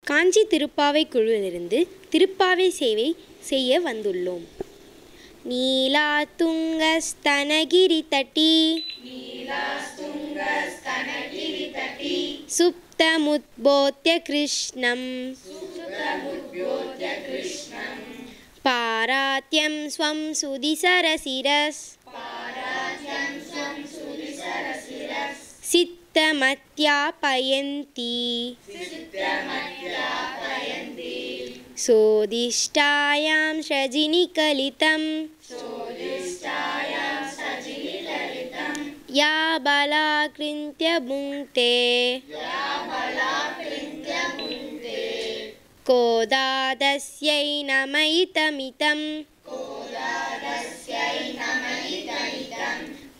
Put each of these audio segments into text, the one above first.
காஞ்சி திருப்பாவை குழுவிலிருந்து திருப்பாவை சேவை செய்ய வந்துள்ளோம். நீலா துங்க ஸ்தனகிரி தட்டி சுப்தமுத்போத்ய கிருஷ்ணம் பாராத்யம் ஸ்வம் சுதிசரசிரஸ் சித்தமத்யாபயந்தி சோதிஷ்டாயாம் ஷஜினிகலிதம் யா பலாக்ருந்த்ய புங்க்தே கோதாதஸ்யை நமயிதமிதம்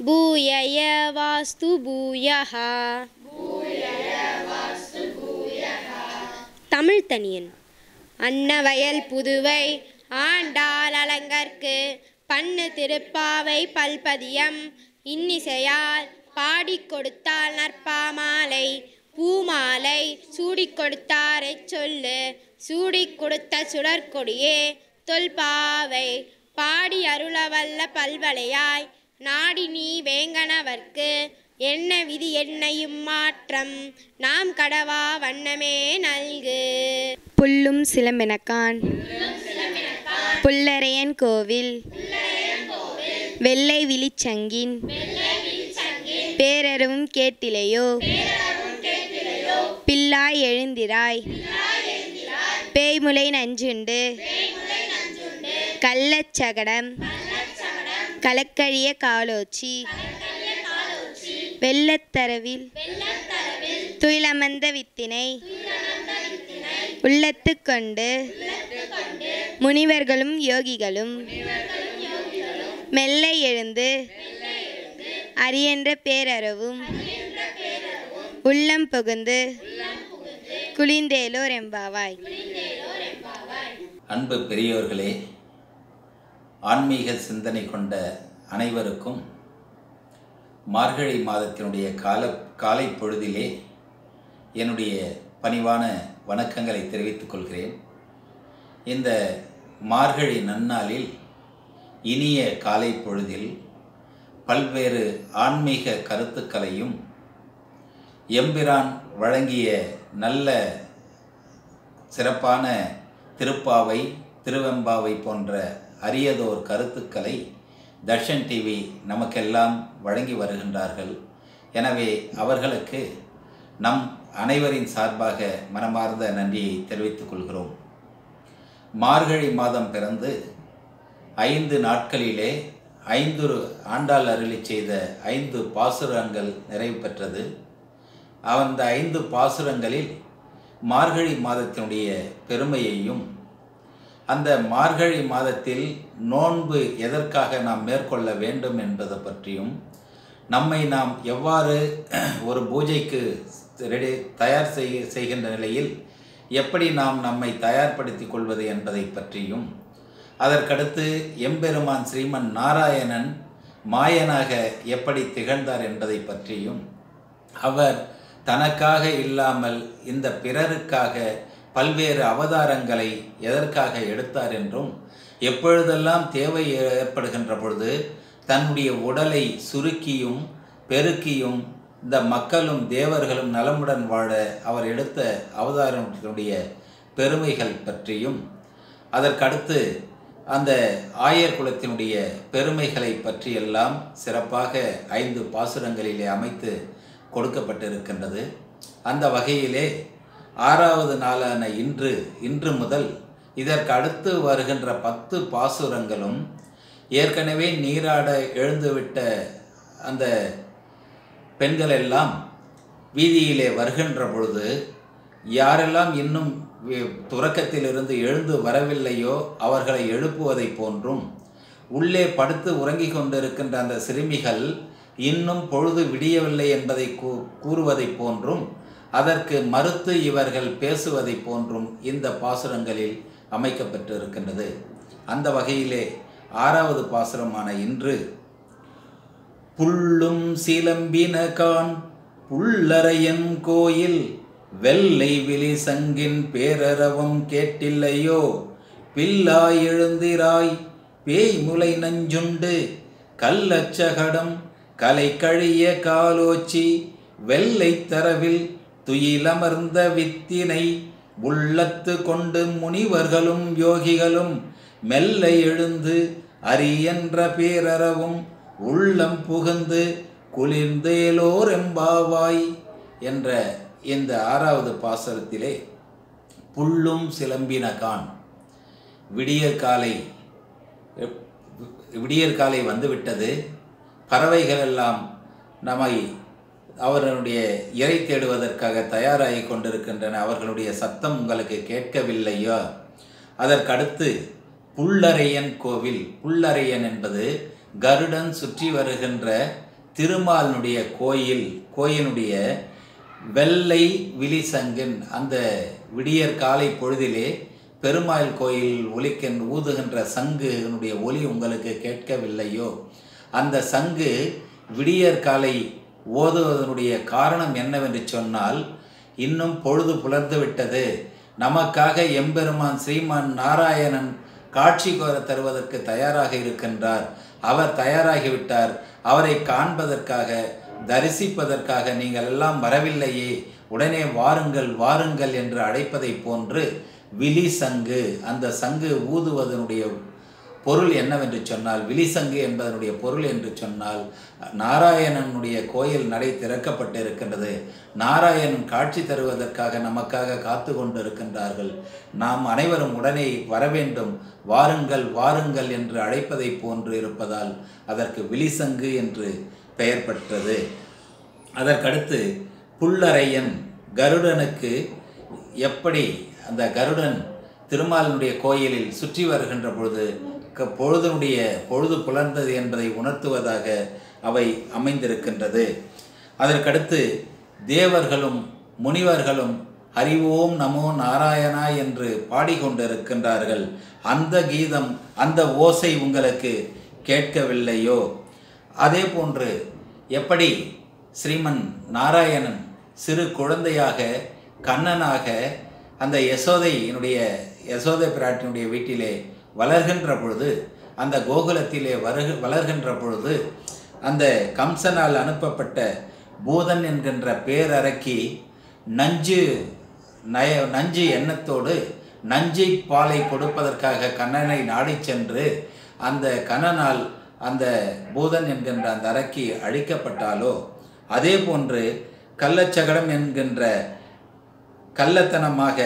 பூயய வாஸ்து பூயஹ. தமிழ் தனியன். அன்னவயல் புதுவை ஆண்டாள் அலங்கற்கு பண்ணு திருப்பாவை பல்பதியம் இன்னிசையால் பாடிக் கொடுத்தால் நற்பாமாலை பூமாலை சூடிக் கொடுத்தாரை சொல்லு சூடிக் கொடுத்த சுடற்கொடியே தொல்பாவை பாடி அருளவல்ல பல்வளையாய் நாடி நீ வேங்கனவர்க்கு என்ன விதி என்னையும் மாற்றம் நாம் கடவா வண்ணமே நல்கு. புல்லும் சிலம்பெனக்கான் புல்லரையன் கோவில் வெள்ளை விழிச்சங்கின் பேரறவும் கேட்டிலையோ பிள்ளாய் எழுந்திராய் பேய்முலை நஞ்சுண்டு கள்ளச்சகடம் கலக்கழிய காலோச்சி வெள்ளத்தரவில் துயிலமர்ந்த வித்தினை உள்ளத்து கொண்டு முனிவர்களும் யோகிகளும் மெல்ல எழுந்து அரியன்ற பேரறவும் உள்ளம் புகுந்து குளிந்தேலோர் எம்பாவாய். அன்பு பெரியோர்களே, ஆன்மீக சிந்தனை கொண்ட அனைவருக்கும் மார்கழி மாதத்தினுடைய காலை பொழுதிலே என்னுடைய பணிவான வணக்கங்களை தெரிவித்துக் கொள்கிறேன். இந்த மார்கழி நன்னாளில் இனிய காலை பொழுதில் பல்வேறு ஆன்மீக கருத்துக்களையும் எம்பிரான் வழங்கிய நல்ல சிறப்பான திருப்பாவை திருவெம்பாவை போன்ற அரியதோர் கருத்துக்களை தர்ஷன் டிவி நமக்கெல்லாம் வழங்கி வருகின்றார்கள். எனவே அவர்களுக்கு நம் அனைவரின் சார்பாக மனமார்ந்த நன்றியை தெரிவித்துக் கொள்கிறோம். மார்கழி மாதம் பிறந்து 5 நாட்களிலே 5 ஆண்டாள் அருளி செய்த 5 பாசுரங்கள் நிறைவு பெற்றது. அந்த 5 பாசுரங்களில் மார்கழி மாதத்தினுடைய பெருமையையும் அந்த மார்கழி மாதத்தில் நோன்பு எதற்காக நாம் மேற்கொள்ள வேண்டும் என்பதை பற்றியும் நம்மை நாம் எவ்வாறு ஒரு பூஜைக்கு தயார் செய்கின்ற நிலையில் எப்படி நாம் நம்மை தயார்படுத்தி கொள்வது என்பதை பற்றியும் அதற்கடுத்து எம்பெருமான் ஸ்ரீமன் நாராயணன் மாயனாக எப்படி திகழ்ந்தார் என்பதை பற்றியும் அவர் தனக்காக இல்லாமல் இந்த பிறருக்காக பல்வேறு அவதாரங்களை எதற்காக எடுத்தார் என்றும் எப்பொழுதெல்லாம் தேவை ஏற்படுகின்ற பொழுது தன்னுடைய உடலை சுருக்கியும் பெருக்கியும் இந்த மக்களும் தேவர்களும் நலமுடன் வாழ அவர் எடுத்த அவதாரத்தினுடைய பெருமைகள் பற்றியும் அதற்கடுத்து அந்த ஆயர் குலத்தினுடைய பெருமைகளை பற்றியெல்லாம் சிறப்பாக 5 பாசுரங்களிலே அமைத்து கொடுக்கப்பட்டிருக்கின்றது. அந்த வகையிலே 6வது நாளான இன்று முதல் இதற்கு அடுத்து வருகின்ற 10 பாசுரங்களும் ஏற்கனவே நீராட எழுந்துவிட்ட அந்த பெண்கள் எல்லாம் வீதியிலே வருகின்ற பொழுது யாரெல்லாம் இன்னும் துறக்கத்திலிருந்து எழுந்து வரவில்லையோ அவர்களை எழுப்புவதை போன்றும் உள்ளே படுத்து உறங்கிக் கொண்டிருக்கின்ற அந்த சிறுமிகள் இன்னும் பொழுது விடியவில்லை என்பதை கூறுவதை போன்றும் அதற்கு மறுத்து இவர்கள் பேசுவதை போன்றும் இந்த பாசுரங்களில் அமைக்கப்பட்டிருக்கின்றது. அந்த வகையிலே 6வது பாசுரமான இன்று புல்லும் சிலம்பினகான் புல்லரையன் கோயில் வெள்ளை விழி சங்கின் பேரறவும் கேட்டில்லையோ பில்லாய் எழுந்திராய் பேய் முலை நஞ்சுண்டு கள்ளச்சகடம் கலை கழிய காலோச்சி வெள்ளை தரவில் துயிலமர்ந்த வித்தினை உள்ளத்து கொண்டு முனிவர்களும் யோகிகளும் மெல்ல எழுந்து அரியன்ற பேரறவும் உள்ளம் புகுந்து குளிர்ந்தேலோர் எம்பாவாய் என்ற இந்த 6வது பாசுரத்திலே புல்லும் சிலம்பினகான் விடியற்காலை வந்துவிட்டது. பறவைகள் எல்லாம் நம்மை அவர்களுடைய இறை தேடுவதற்காக தயாராகி கொண்டிருக்கின்றன. அவர்களுடைய சத்தம் உங்களுக்கு கேட்கவில்லையோ? அதற்கடுத்து புல்லரையன் கோவில். புல்லரையன் என்பது கருடன் சுற்றி வருகின்ற திருமாலினுடைய கோயிலுடைய வெள்ளை விழிசங்கின் அந்த விடியற்காலை பொழுதிலே பெருமாள் கோயில் ஊதுகின்ற சங்குனுடைய ஒலி உங்களுக்கு கேட்கவில்லையோ? அந்த சங்கு விடியற்காலை ஓதுவதனுடைய காரணம் என்னவென்று சொன்னால், இன்னும் பொழுது புலர்ந்து விட்டது, நமக்காக எம்பெருமான் ஸ்ரீமான் நாராயணன் காட்சி தருவதற்கு தயாராக இருக்கின்றார், அவர் தயாராகிவிட்டார், அவரை காண்பதற்காக தரிசிப்பதற்காக நீங்கள் எல்லாம் வரவில்லையே, உடனே வாருங்கள் வாருங்கள் என்று அழைப்பதை போன்று விழி சங்கு, அந்த சங்கு ஊதுவதனுடைய பொருள் என்னவென்று சொன்னால், விழிசங்கு என்பதனுடைய பொருள் என்று சொன்னால், நாராயணனுடைய கோயில் நடை திறக்கப்பட்டு இருக்கின்றது, நாராயணன் காட்சி தருவதற்காக நமக்காக காத்து கொண்டு இருக்கின்றார்கள், நாம் அனைவரும் உடனே வர வேண்டும், வாருங்கள் வாருங்கள் என்று அழைப்பதை போன்று இருப்பதால் அதற்கு விழிசங்கு என்று பெயர் பெற்றது. அதற்கடுத்து புல்லரையன் கருடனுக்கு எப்படி அந்த கருடன் திருமாலினுடைய கோயிலில் சுற்றி வருகின்ற பொழுது பொழுது புலர்ந்தது என்பதை உணர்த்துவதாக அவை அமைந்திருக்கின்றது. அதற்கடுத்து தேவர்களும் முனிவர்களும் ஹரிவோம் நமோ நாராயணா என்று பாடிக்கொண்டிருக்கின்றார்கள். அந்த கீதம், அந்த ஓசை உங்களுக்கு கேட்கவில்லையோ? அதே போன்று எப்படி ஸ்ரீமன் நாராயணன் சிறு குழந்தையாக கண்ணனாக அந்த யசோதை பிராட்டினுடைய வீட்டிலே வளர்கின்ற பொழுது, அந்த கோகுலத்திலே வளர்கின்ற பொழுது, அந்த கம்சனால் அனுப்பப்பட்ட பூதன் என்கின்ற பேரரக்கி நஞ்சு எண்ணத்தோடு நஞ்சை பாலை கொடுப்பதற்காக கண்ணனை நாடி சென்று அந்த கண்ணனால் அந்த பூதன் என்கின்ற அந்த அரக்கி அழிக்கப்பட்டாலோ, அதே போன்று கள்ளச்சகடம் என்கின்ற கள்ளத்தனமாக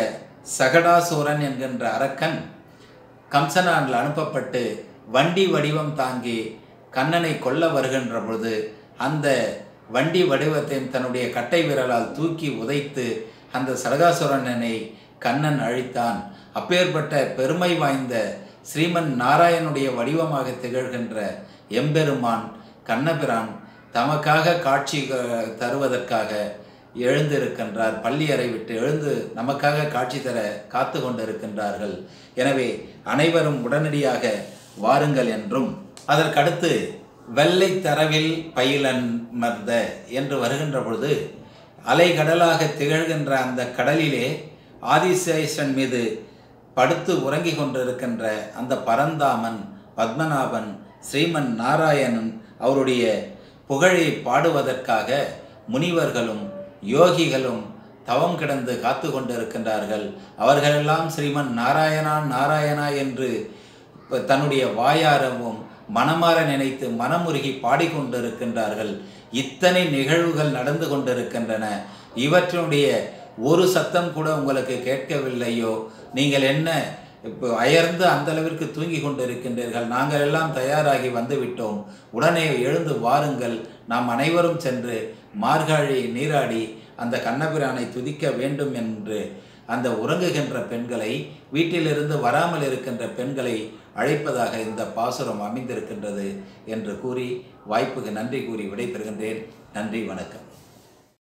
சகடாசூரன் என்கின்ற அரக்கன் கம்சனால் அனுப்பப்பட்டு வண்டி வடிவம் தாங்கி கண்ணனை கொல்ல வருகின்ற பொழுது அந்த வண்டி வடிவத்தை தன்னுடைய கட்டை விரலால் தூக்கி உதைத்து அந்த சகடாசுரனை கண்ணன் அழித்தான். அப்பேற்பட்ட பெருமை வாய்ந்த ஸ்ரீமன் நாராயணனுடைய வடிவமாக திகழ்கின்ற எம்பெருமான் கண்ணபிரான் தமக்காக காட்சி தருவதற்காக எழுந்திருக்கின்றார். பள்ளி அறை விட்டு எழுந்து நமக்காக காட்சி தர காத்து கொண்டிருக்கின்றார்கள். எனவே அனைவரும் உடனடியாக வாருங்கள் என்றும், அதற்கடுத்து வெள்ளை தரவில் பயிலமர்ந்த என்று வருகின்ற பொழுது அலைகடலாக திகழ்கின்ற அந்த கடலிலே ஆதிசேஷன் மீது படுத்து உறங்கி கொண்டிருக்கின்ற அந்த பரந்தாமன் பத்மநாபன் ஸ்ரீமன் நாராயணன் அவருடைய புகழை பாடுவதற்காக முனிவர்களும் யோகிகளும் தவம் கிடந்து காத்து கொண்டிருக்கின்றார்கள். அவர்களெல்லாம் ஸ்ரீமன் நாராயணா நாராயணா என்று தன்னுடைய வாயாரவும் மனமாற நினைத்து மனமுருகி பாடிக்கொண்டிருக்கின்றார்கள். இத்தனை நிகழ்வுகள் நடந்து கொண்டிருக்கின்றன. இவற்றினுடைய ஒரு சத்தம் கூட உங்களுக்கு கேட்கவில்லையோ? நீங்கள் என்ன இப்போ அயர்ந்து அந்த அளவிற்கு தூங்கி கொண்டிருக்கின்றீர்கள்? நாங்கள் எல்லாம் தயாராகி வந்துவிட்டோம், உடனே எழுந்து வாருங்கள், நாம் அனைவரும் சென்று மார்கழி நீராடி அந்த கண்ணபிரானை துதிக்க வேண்டும் என்று அந்த உறங்குகின்ற பெண்களை, வீட்டிலிருந்து வராமல் இருக்கின்ற பெண்களை அழைப்பதாக இந்த பாசுரம் அமைந்திருக்கின்றது என்று கூறி வாய்ப்புக்கு நன்றி கூறி விடைபெறுகின்றேன். நன்றி, வணக்கம்.